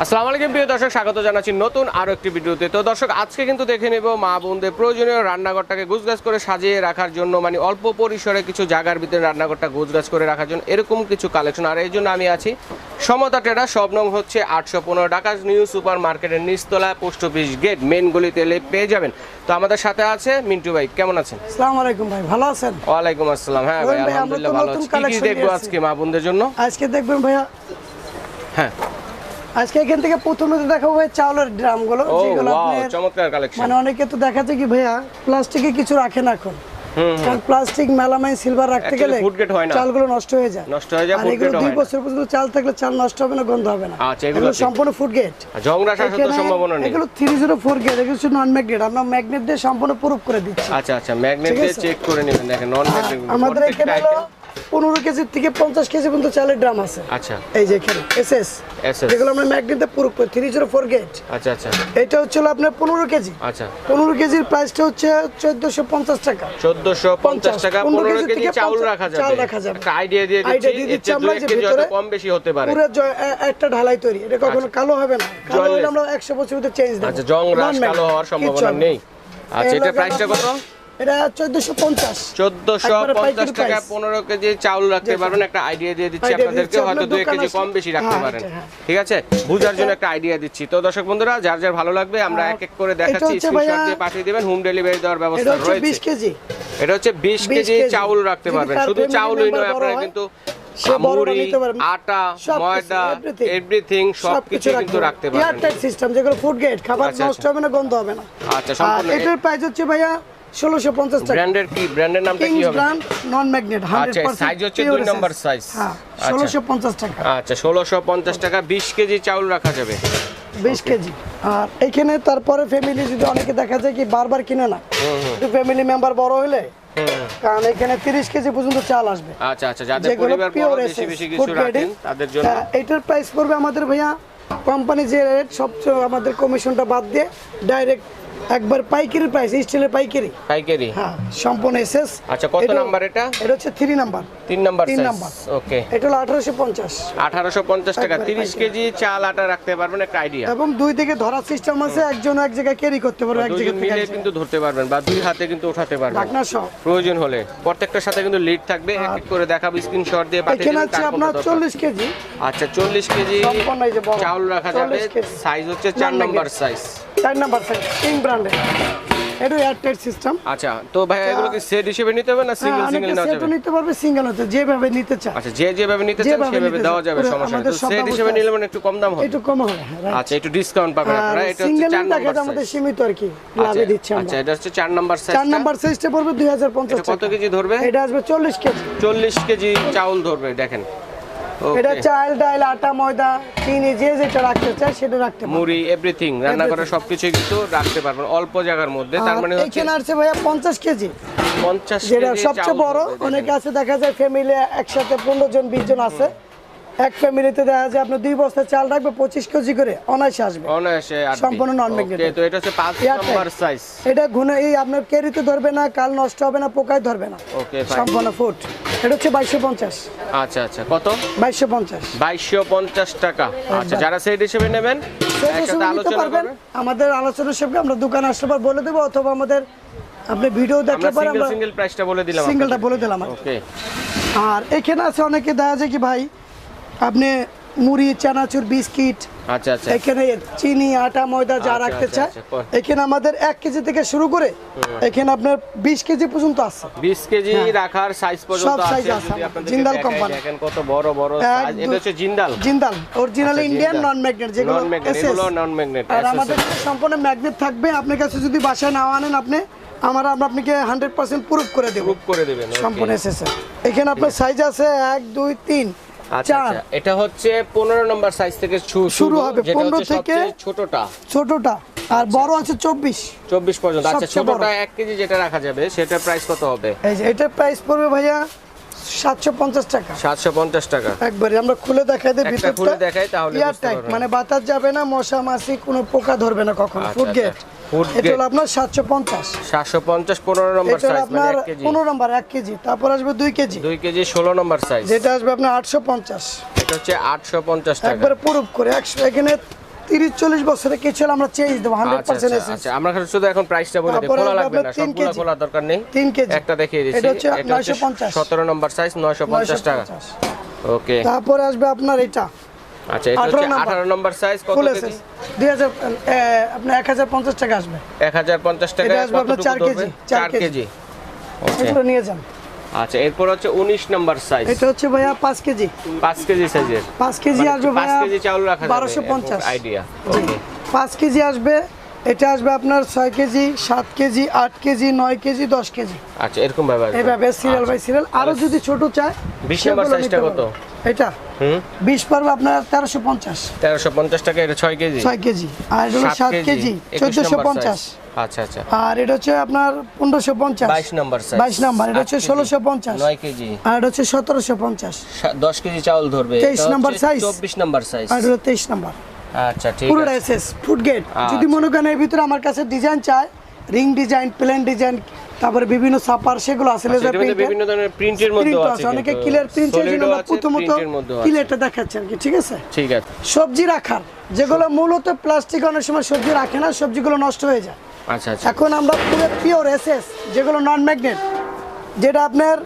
আসসালামু আলাইকুম প্রিয় দর্শক, স্বাগত জানাচ্ছি নতুন আরো একটি ভিডিওতে। তো দর্শক, আজকে কিন্তু দেখে নেব মা বোনদের প্রয়োজনীয় রান্নাঘরটাকে গোছগাছ করে সাজিয়ে রাখার জন্য, মানে অল্প পরিসরে কিছু জায়গার ভিতরে রান্নাঘরটা গোছগাছ করে রাখার জন্য এরকম কিছু কালেকশন। আর এই জন্য আমি আছি সমতা ট্রেডার, সব নং হচ্ছে 815, ঢাকা নিউ সুপার মার্কেটের নিচতলা, পোস্ট অফিস গেট, মেন গলিতে এলে পেয়ে যাবেন। তো আমাদের সাথে আছে মিন্টু ভাই, কেমন আছেন? আসসালামু আলাইকুম ভাই, ভালো আছেন? ওয়ালাইকুম আসসালাম। হ্যাঁ ভাই, আলহামদুলিল্লাহ ভালো আছি। কি দেখবো আজকে মা বোনদের জন্য? আজকে দেখবেন ভাইয়া, হ্যাঁ আজকে এখান থেকে প্রথমে তো দেখাবো ভাই চাউলের ড্রামগুলো, যেগুলো আপনার চমৎকার কালেকশন। মানে অনেকে তো দেখাচ্ছে কি ভাইয়া প্লাস্টিকে কিছু রাখে না এখন, কারণ প্লাস্টিক মেলামাইন সিলভার রাখতে গেলে চালগুলো নষ্ট হয়ে যায়। আর এগুলো 2 বছর পর্যন্ত চাল থাকলে চাল নষ্ট হবে না, গন্ধ হবে না। আচ্ছা, এগুলো সম্পূর্ণ ফুড গ্রেড, জংরা শাসনের সম্ভাবনা নেই। এগুলো 304 গ্রেড, এগুলো নন ম্যাগনেট। আমরা ম্যাগনেট দিয়ে সম্পূর্ণ প্রুফ করে দিচ্ছি। আচ্ছা আচ্ছা, ম্যাগনেট দিয়ে চেক করে নেবেন। দেখেন নন ম্যাগনেট আমাদের এখানে 15 কেজি থেকে 50 কেজি পর্যন্ত চালের ড্রাম আছে। আচ্ছা, এই যে এখানে এসএস, যেগুলো আমরা ম্যাগনেটে প্রুফ করে 304 গ্রেড। আচ্ছা আচ্ছা, এটা হচ্ছে আপনার 15 কেজি। আচ্ছা, 15 কেজির প্রাইসটা হচ্ছে 1450 টাকা। 1450 টাকা 15 কেজি চাউল রাখা যাবে। চাল রাখা যাবে। একটা আইডিয়া দিয়ে দিচ্ছি আমরা যে ভিতরে কম বেশি হতে পারে। পুরো একটা ঢালাই তৈরি, এটা কখনো কালো হবে না। কালো হলে আমরা 100 বছর ভিতরে চেঞ্জ দেব। আচ্ছা, জং রাশ কালো হওয়ার সম্ভাবনা নেই। আচ্ছা, এটা প্রাইসটা কত? এটা 1450 টাকা 15 কেজি চাউল রাখতে পারবেন। একটা আইডিয়া দিয়ে দিচ্ছি আপনাদেরকে, হয়তো 2 কেজি কম বেশি রাখতে পারেন। ঠিক আছে, বুঝার জন্য একটা আইডিয়া দিচ্ছি। তো দর্শক বন্ধুরা, যার যার ভালো লাগবে আমরা এক এক করে দেখাচ্ছি, স্ক্রিনশট দিয়ে পাঠিয়ে দিবেন। হোম ডেলিভারি দেওয়ার ব্যবস্থা রয়েছে। 20 কেজি, এটা হচ্ছে 20 কেজি চাউল রাখতে পারবেন। শুধু চাউলই নয়, আপনারা কিন্তু মুড়ি, আটা, ময়দা, এভরিথিং সবকিছু কিন্তু রাখতে পারবেন। এয়ারটাইট সিস্টেম, যেগুলো ফুড গ্রেড, খাবার নষ্ট হবে না, গন্ধ হবে না। আচ্ছা, সম্পূর্ণ। এটার প্রাইস হচ্ছে ভাইয়া 1650 টাকা। ব্র্যান্ডের কি, ব্র্যান্ডের নামটা কি হবে? ব্র্যান্ড নন ম্যাগনেট 100%। আচ্ছা, সাইজ হচ্ছে 2 নাম্বার সাইজ। হ্যাঁ, 1650 টাকা। আচ্ছা, 1650 টাকা 20 কেজি চাউল রাখা যাবে। 20 কেজি। আর এখানে তারপরে ফ্যামিলি যদি অনেকে দেখা যায় কি বারবার কিনে না, ফ্যামিলি মেম্বার বড় হলে, কারণ এখানে 30 কেজি পর্যন্ত চাল আসবে। আচ্ছা আচ্ছা, যাদের পরিবার বড়, বেশি বেশি কিছু রাখেন তাদের জন্য এটার প্রাইস পড়বে আমাদের ভাইয়া কোম্পানি যে রেট, সবচেয়ে আমাদের কমিশনটা বাদ দিয়ে ডাইরেক্ট একবার পাইকারি প্রাইস, স্টিলের পাইকারি। হ্যাঁ, সম্পূর্ণ এসএস। আচ্ছা, কত নাম্বার এটা? এটা হচ্ছে 3 নাম্বার। 3 নাম্বার। ওকে, এটা হলো 1850 টাকা 30 কেজি চাল আটা রাখতে পারবেন। একটা আইডিয়া। এবং 2 দিকে ধরার সিস্টেম আছে, একজন এক জায়গায় ক্যারি করতে পারবে, এক জায়গা থেকে মিলে কিন্তু ধরতে পারবেন, বা 2 হাতে কিন্তু উঠাতে পারবেন ঢাকনা সহ। প্রয়োজন হলে প্রত্যেকটার সাথে কিন্তু লিড থাকবে। এক এক করে দেখাবো, স্ক্রিনশট দিয়ে পাঠিয়ে দিন। এখানে আছে আপনার 40 কেজি। আচ্ছা, 40 কেজি সম্পূর্ণ এই যে বড় চাউল রাখা যাবে। সাইজ হচ্ছে 4 number size. 4 number size, king ব্র্যান্ডের। এটা এয়ারটাইট সিস্টেম। আচ্ছা, তো ভাই এগুলো কি সেট হিসেবে নিতে হবে না সিঙ্গেল সিঙ্গেল নেওয়া যাবে? সেট নিতে পারবে, সিঙ্গেল হতে যেভাবে নিতে চায়। আচ্ছা, যেভাবে নিতে চান সেভাবে দেওয়া যাবে, সমস্যা নেই। তো সেট হিসেবে নিলে মানে একটু কম দাম হবে, একটু কম হবে। আচ্ছা, একটু ডিসকাউন্ট পাবেন আপনারা। এটা হচ্ছে 4 নাম্বার সাইজ, আমাদের সীমিত আর কি লাভে দিচ্ছি আমরা। আচ্ছা, এটা হচ্ছে 4 নাম্বার সাইজ। 4 নাম্বার সাইজটা পড়বে 2050 টাকা। কত কেজি ধরবে? এটা আসবে 40 কেজি। 40 কেজি চাউল ধরবে। দেখেন, এটা চাল, ডাল, আটা, ময়দা, চিনি, যে যেটা রাখতে চায় সেটা রাখতে পারবে। মুড়ি, এভরিথিং রান্না করার সবকিছু কিন্তু রাখতে পারবেন অল্প জায়গার মধ্যে। তার মানে হচ্ছে এখানে আছে ভাইয়া 50 কেজি। 50 যেটা কেজি সবচেয়ে বড়। অনেকে আছে দেখা যায় ফ্যামিলি একসাথে 15 জন 20 জন আছে, এক ফ্যামিলিতে দেখা যায় আপনি 2 বস্তা চাল রাখবে, 25 কেজি করে অনায়াসে আসবে। অনায়াসে আসবে, সম্পূর্ণ নন ম্যাগনেট। ওকে, তো এটা হচ্ছে 5 নাম্বার সাইজ। এটা ঘুনে এই আপনার ক্যারিতে ধরবে না, কাল নষ্ট হবে না, পোকায় ধরবে না। ওকে, সম্পূর্ণ ফুট। এটা হচ্ছে 2250। আচ্ছা আচ্ছা, কত? 2250। 2250 টাকা। আচ্ছা, যারা সেট হিসেবে নেবেন একসাথে আলোচনা করবেন। আমাদের আলোচনা সবকে আমরা দোকানে আসলে পর বলে দেব, অথবা আমাদের আপনি ভিডিও দেখলে পর আমরা সিঙ্গেল প্রাইসটা বলে দিলাম, সিঙ্গেলটা বলে দিলাম। ওকে। আর এখানে আছে অনেকে দেখা যায় কি ভাই আপনি মুড়ি, চানাচুর, বিস্কিট, আচ্ছা আচ্ছা, এখানে চিনি, আটা, ময়দা যা রাখতে চায়, এখানে আমাদের 1 কেজি থেকে শুরু করে এখানে আপনার 20 কেজি পর্যন্ত আছে। 20 কেজি রাখার সাইজ পর্যন্ত আছে। যদি আপনাদের জিন্দাল কোম্পানি, দেখেন কত বড় বড় সাইজ। এটা হচ্ছে জিন্দাল অরিজিনাল ইন্ডিয়ান নন ম্যাগনেট, যেগুলো এগুলো নন ম্যাগনেট। আর আমাদের সম্পূর্ণ ম্যাগনেট থাকবে। আপনার কাছে যদি বাসায় নাও আনেন আপনি, আমরা আপনাকে 100% প্রুফ করে দেব, প্রুফ করে দিবেন সম্পূর্ণ এসএস। এখানে আপনার সাইজ আছে 1 2 3 আচ্ছা আচ্ছা, এটা হচ্ছে 15 নাম্বার সাইজ থেকে শুরু হবে, যেটা 15 হচ্ছে থেকে ছোটটা, আর বড় আছে 24 পর্যন্ত। আচ্ছা, ছোটটা 1 কেজি যেটা রাখা যাবে সেটার প্রাইস কত হবে? এই যে এটার প্রাইস পড়বে ভাইয়া 750 টাকা। 750 টাকা। একবারে আমরা খুলে দেখাই দিই, ভিতরটা খুলে দেখাই তাহলে বুঝতে পারবেন। মানে বাতাস যাবে না, মশা মাছি কোনো পোকা ধরবে না কখনো। Food grade. এটা হলো আপনার 750 15 নম্বর সাইজ, মানে 1 কেজি। 15 নম্বর 1 কেজি। তারপর আসবে 2 কেজি 16 নম্বর সাইজ, যেটা আসবে আপনার 850। এটা হচ্ছে 850 টাকা। একবারে প্রুফ করে 100। এখানে 30-40 বছরে কিছু হলে আমরা চেঞ্জ দেব 100% এসএস। আচ্ছা আমরা শুধু এখন প্রাইসটা বলে দিই, খোলা লাগবে না, সবগুলো খোলা দরকার নেই। 3 কেজি একটা দেখিয়ে দিচ্ছি, এটা হচ্ছে 950 17 নম্বর সাইজ 950 টাকা। ওকে, তারপরে আসবে আপনার এটা। আচ্ছা এটা হচ্ছে 18 নম্বর সাইজ, কত কেজি? 2000 আপনার 1050 টাকা আসবে। 1050 টাকা, এটা আসবে আপনার 4 কেজি। 4 কেজি। ওকে, এটা নিয়ে যান। আচ্ছা এরপর হচ্ছে 19 নম্বর সাইজ, এটা হচ্ছে ভাইয়া 5 কেজি। 5 কেজি সাইজের, 5 কেজি আসবে ভাইয়া 5 কেজি চাউল রাখা যাবে 1250 আইডিয়া। ওকে, 5 কেজি আসবে, এটা আসবে আপনার 6 KG, 7 KG, 8 KG, 9 KG, 10 KG. আচ্ছা এরকম ভাবে এইভাবে সিরিয়াল বাই সিরিয়াল। আরো যদি ছোট চায় 20 নম্বর সাইজটা কত? এটা 20 পারবে আপনার 1350 টাকা, এটা 6 কেজি। 6 কেজি। আর এটা হলো 7 কেজি 1450। আচ্ছা আচ্ছা। আর এটা হচ্ছে আপনার 1550 22 নম্বর সাইজ, 22 নাম্বার। এটা হচ্ছে 1650 9 কেজি। আর এটা হচ্ছে 1750 10 কেজি চাউল ধরবে। 23 নম্বর সাইজ, 24 নম্বর সাইজ। আর এটা হলো 23 নাম্বার। আচ্ছা ঠিক পুরো আছে। SS food gate. যদি মনে করেন এর ভিতরে আমার কাছে ডিজাইন চায়, রিং ডিজাইন, প্লেন ডিজাইন, তারপরে বিভিন্ন সাপার সেগুলো আছে, লেজার প্রিন্ট, বিভিন্ন ধরনের প্রিন্টের মধ্যে আছে, অনেকে ক্লিয়ার প্রিন্ট চাই, জন্য আমরা প্রথমত ক্লিয়ারটা দেখাচ্ছি আর কি। ঠিক আছে, ঠিক আছে। সবজি রাখার যেগুলো মূলত প্লাস্টিক, অনেক সময় সবজি রাখে না, সবজিগুলো নষ্ট হয়ে যায়। আচ্ছা আচ্ছা। এখন আমরা পুরো পিওর এসএস, যেগুলো নন ম্যাগনেট, যেটা আপনার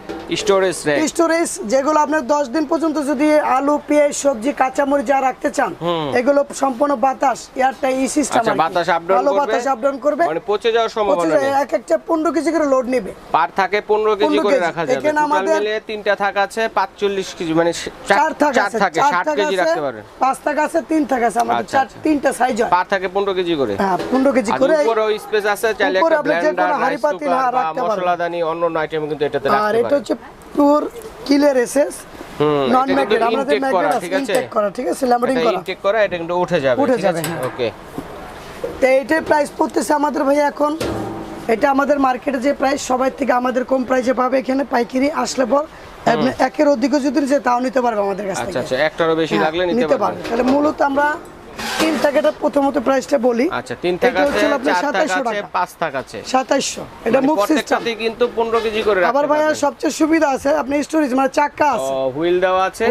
স্টোরেজ, যেগুলো আপনার 10 দিন পর্যন্ত যদি আলু, পেঁয়াজ, সবজি, কাঁচামরিচ যা রাখতে চান, এগুলো সম্পূর্ণ বাতাস এয়ারটাইট এই সিস্টেম। আচ্ছা, বাতাস আপ ডাউন করবে, মানে পচে যাওয়ার সম্ভাবনা নেই। এক একটা 15 কেজি করে লোড নেবে, পার থাকে 15 কেজি করে রাখা যাবে। টোটাল মিলে 3টা থাক আছে 45 কেজি, মানে 4 থাকে 60 কেজি রাখতে পারেন। 5 থাক আছে, 3 থাক আছে, আমাদের 3টা সাইজ হয়, পার থাকে 15 কেজি করে। হ্যাঁ 15 কেজি করে। আর উপরে স্পেস আছে, চাইলে একটা ব্লেন্ডার, রাইস কুকার বা মশলাদানি, অন্য আইটেম কিন্তু এটাতে রাখতে পারেন। আর এটা হচ্ছে পিওর ক্লিয়ার এসএস, নন ম্যাগনেট, আমাদের ম্যাগনেট আছে, ইনটেক করা, ঠিক আছে, ল্যামিনেটিং করা, ইনটেক করা, এটা কিন্তু উঠে যাবে, ঠিক আছে। ওকে, তো এইটার প্রাইস পড়তেছে আমাদের ভাই এখন, এটা আমাদের মার্কেটে যে প্রাইস সবাই থেকে আমাদের কম প্রাইসে পাবে। এখানে পাইকারি আসলে পর আপনি একের অধিক যদি নিতে তাও নিতে পারবে আমাদের কাছ থেকে। আচ্ছা আচ্ছা, একটারও বেশি লাগলে নিতে পারবে। তাহলে মূলত আমরা 3 টাকাটা প্রথমত প্রাইসটা বলি। আচ্ছা 3 টাকা আছে, 4 টাকা আছে, 5 টাকা আছে, 2700। এটা মুভ সিস্টেম, প্রত্যেকটাতে কিন্তু 15 কেজি করে রাখতে আবার ভাইয়া সবচেয়ে সুবিধা আছে, আপনি স্টোরেজ মানে চাকা আছে, হুইল দেওয়া আছে,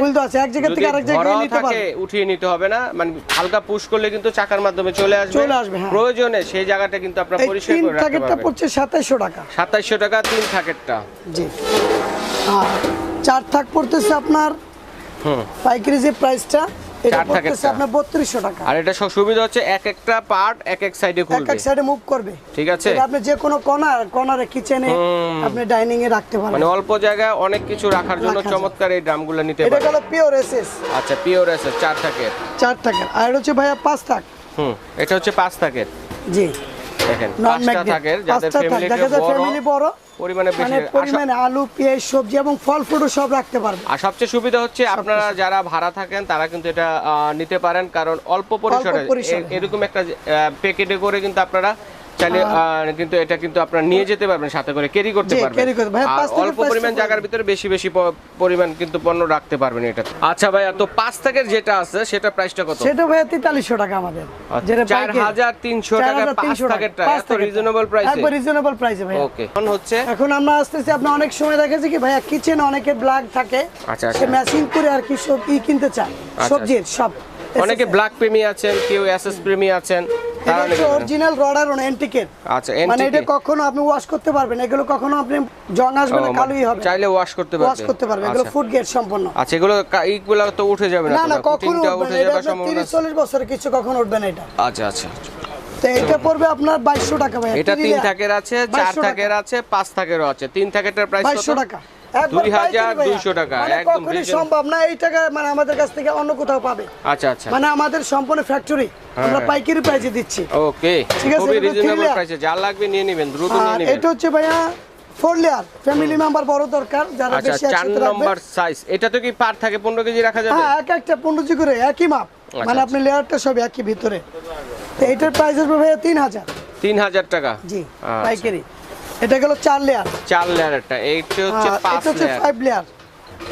এক জায়গা থেকে আরেক জায়গায় নিতে পারবে, উঠিয়ে নিতে হবে না, মানে হালকা পুশ করলে কিন্তু চাকার মাধ্যমে চলে আসবে। প্রয়োজনে সেই জায়গাটা কিন্তু আপনারা পরিষ্কার করে রাখতে পারবেন। 3 টাকাটা পড়ছে 2700 টাকা। 2700 টাকা 3 টাকারটা। জি। আর 4 টাকা পড়তেছে আপনার পাইকারি যে প্রাইসটা, এটা পড়তেছে আপনার 3200 টাকা। আর এটা সুবিধা হচ্ছে এক একটা পার্ট এক এক সাইডে খুলবে, এক এক সাইডে মুভ করবে, ঠিক আছে। এটা আপনি যে কোনো কর্নারে, কিচেনে, আপনি ডাইনিং এ রাখতে পারেন, মানে অল্প জায়গায় অনেক কিছু রাখার জন্য চমৎকার এই ড্রামগুলো নিতে পারেন। এটা হলো পিওর এসএস। আচ্ছা পিওর এসএস 4 টাকার। 4 টাকার। আর এটা হচ্ছে ভাইয়া 5 টাকা। এটা হচ্ছে 5 টাকার। জি দেখেন 5টা টাকার, যাদের ফ্যামিলি বড়, পরিমাণে বেশি, পরিমাণে আলু, পেঁয়াজ, সবজি এবং ফল ফ্রুট সব রাখতে পারবে। আর সবচেয়ে সুবিধা হচ্ছে আপনারা যারা ভাড়া থাকেন তারা কিন্তু এটা নিতে পারেন, কারণ অল্প পরিসরে এরকম একটা প্যাকেটে করে কিন্তু আপনারা চাইলে কিন্তু এটা কিন্তু আপনারা নিয়ে যেতে পারবেন, সাথে করে ক্যারি করতে পারবেন। আর অল্প পরিমাণ জায়গার ভিতরে বেশি বেশি পরিমাণ কিন্তু পণ্য রাখতে পারবেন এটা। আচ্ছা ভাইয়া, তো 5 টাকার যেটা আছে সেটা প্রাইসটা কত? সেটা ভাইয়া 4300 টাকা আমাদের, যেটা 4300 টাকা 5 টাকারটা, এত রিজনেবল প্রাইসে, একবার রিজনেবল প্রাইসে ভাই। ওকে, এখন হচ্ছে এখন আমরা আসতেছি, আপনি অনেক সময় দেখেছি কি ভাইয়া কিচেনে অনেকে ব্ল্যাক থাকে, আচ্ছা সে ম্যাচিং করে আর কি সব কিনতে চায়, সবজির সব। অনেকে ব্ল্যাক প্রেমী আছেন, কেউ এসএস প্রেমী আছেন, অরিজিনাল রডার অন এন্টিকেট। আচ্ছা, মানে এটা কখনো আপনি ওয়াশ করতে পারবেন, এগুলো কখনো আপনি জং আসবে না, কালোই হবে, চাইলে ওয়াশ করতে পারবেন, এগুলো ফুড গ্রেড সম্পূর্ণ। আচ্ছা, এগুলো এইগুলো তো উঠে যাবে না? না কখনো উঠে যাবে সম্পূর্ণ, 30-40 বছরের কিছু কখনো উঠবে না এটা। আচ্ছা আচ্ছা, তো এটা পড়বে আপনার 2200 টাকা ভাই। এটা 3 টাকার আছে, 4 টাকার আছে, 5 টাকারও আছে। 3 টাকারটার প্রাইস কত? 2200 টাকা। 2200 টাকা, একদম সম্ভব না এই টাকা মানে আমাদের কাছ থেকে অন্য কোথাও পাবে। আচ্ছা আচ্ছা, মানে আমাদের সম্পূর্ণ ফ্যাক্টরি, আমরা পাইকারি প্রাইসে দিচ্ছি। ওকে, খুবই রিজনেবল প্রাইসে, যা লাগবে নিয়ে নেবেন, দ্রুত নিয়ে নেবেন। এটা হচ্ছে ভাইয়া 4 লেয়ার, ফ্যামিলি মেম্বার বড় দরকার, যারা বেশি একসাথে রাখবে। 4 নম্বর সাইজ, এটা তো কি পার থাকে 15 কেজি রাখা যাবে? হ্যাঁ, এক একটা 15 কেজি করে, একই মাপ, মানে আপনি লেয়ারটা সব একই ভিতরে। তো এটার প্রাইস হবে ভাইয়া 3000 টাকা। জি, পাইকারি। এটা গেল 4 লেয়ার, 4 লেয়ারটা। এইটা হচ্ছে 5 লেয়ার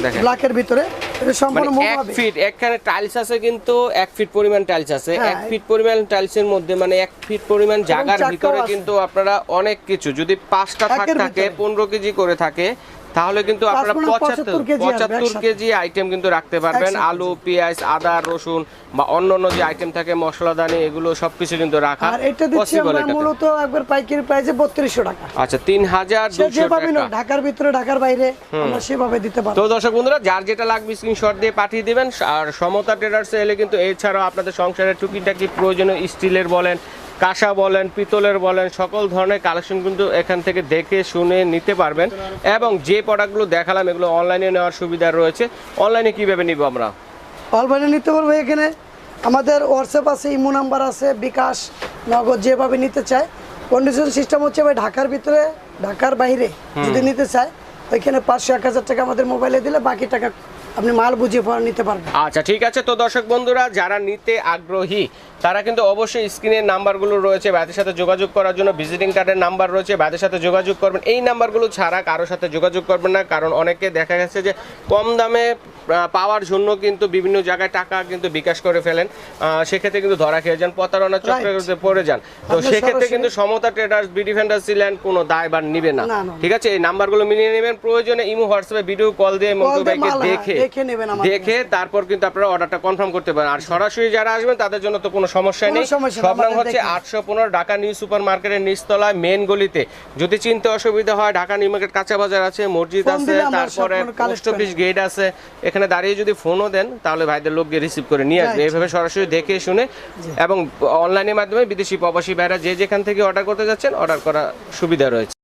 দেখেন, ব্ল্যাকের ভিতরে। এটা সম্পূর্ণ মুভ হবে। 1 ফিট, এখানে টাইলস আছে কিন্তু 1 ফিট পরিমাণ টাইলস আছে। 1 ফিট পরিমাণ টাইলসের মধ্যে, মানে 1 ফিট পরিমাণ জায়গার ভিতরে কিন্তু আপনারা অনেক কিছু, যদি 5টা থাকে 15 কেজি করে থাকে, তাহলে কিন্তু আপনারা 75 কেজি আইটেম কিন্তু রাখতে পারবেন। আলু, পেঁয়াজ, আদা, রসুন বা অন্যান্য যে আইটেম থাকে মশলাদানি, এগুলো সবকিছু কিন্তু রাখা আর এটা দিচ্ছি আমরা মূলত একবার পাইকারি প্রাইসে 3200 টাকা। আচ্ছা, 3200 টাকা। ঢাকার ভিতরে ঢাকার বাইরে আমরা সেভাবে দিতে পারবো। তো দর্শক বন্ধুরা, যার যেটা লাগবে স্ক্রিনশট দিয়ে পাঠিয়ে দিবেন। আর সমতা ট্রেডার্সে এলে কিন্তু এছাড়াও আপনাদের সংসারের টুকিটাকি প্রয়োজনীয় স্টিলের বলেন, কাঁসা বলেন, পিতলের বলেন, সকল ধরনের কালেকশন কিন্তু এখান থেকে দেখে শুনে নিতে পারবেন। এবং যে প্রোডাক্টগুলো দেখালাম এগুলো অনলাইনে নেওয়ার সুবিধা রয়েছে। অনলাইনে কিভাবে নিব আমরা? অনলাইনে নিতে পারবো। এখানে আমাদের হোয়াটসঅ্যাপ আছে, ইমো নাম্বার আছে, বিকাশ, নগদ যেভাবে নিতে চায়। কন্ডিশন সিস্টেম হচ্ছে ভাই ঢাকার ভিতরে ঢাকার বাইরে যদি নিতে চায় ওইখানে 500-1000 টাকা আমাদের মোবাইলে দিলে বাকি টাকা আপনি মাল বুঝিয়ে পরে নিতে পারবেন। আচ্ছা, ঠিক আছে। তো দর্শক বন্ধুরা, যারা নিতে আগ্রহী তারা কিন্তু অবশ্যই স্ক্রিনের নাম্বারগুলো রয়েছে, ভাইদের সাথে যোগাযোগ করার জন্য ভিজিটিং কার্ডের নাম্বার রয়েছে, ভাইদের সাথে যোগাযোগ করবেন। এই নাম্বারগুলো ছাড়া কারোর সাথে যোগাযোগ করবেন না, কারণ অনেকে দেখা গেছে যে কম দামে পাওয়ার জন্য কিন্তু বিভিন্ন জায়গায় টাকা কিন্তু বিকাশ করে ফেলেন, সেক্ষেত্রে কিন্তু ধরা খেয়ে যান, প্রতারণা চক্রে পড়ে যান। তো সেক্ষেত্রে কিন্তু সমতা ট্রেডার্স, বি ডিফেন্ডার ছিলেন কোনো দায়ভার নিবে না। ঠিক আছে, এই নাম্বারগুলো মিলিয়ে নেবেন। প্রয়োজনে ইমো, হোয়াটসঅ্যাপে ভিডিও কল দিয়ে মন্টু ভাইকে দেখে তারপর কিন্তু আপনারা অর্ডারটা কনফার্ম করতে পারেন। আর সরাসরি যারা আসবেন তাদের জন্য তো কোনো সমস্যা নেই। সব নাম হচ্ছে 815 ঢাকা নিউ সুপার মার্কেটের নিচতলায় মেন গলিতে। যদি চিনতে অসুবিধা হয়, ঢাকা নিউ মার্কেট কাঁচা বাজার আছে, মসজিদ আছে, তারপরে পোস্ট অফিস গেট আছে, এখানে দাঁড়িয়ে যদি ফোনও দেন তাহলে ভাইদের লোক গিয়ে রিসিভ করে নিয়ে আসবে। এইভাবে সরাসরি দেখে শুনে এবং অনলাইনের মাধ্যমে বিদেশি প্রবাসী ভাইরা যে যেখান থেকে অর্ডার করতে যাচ্ছেন অর্ডার করা সুবিধা রয়েছে।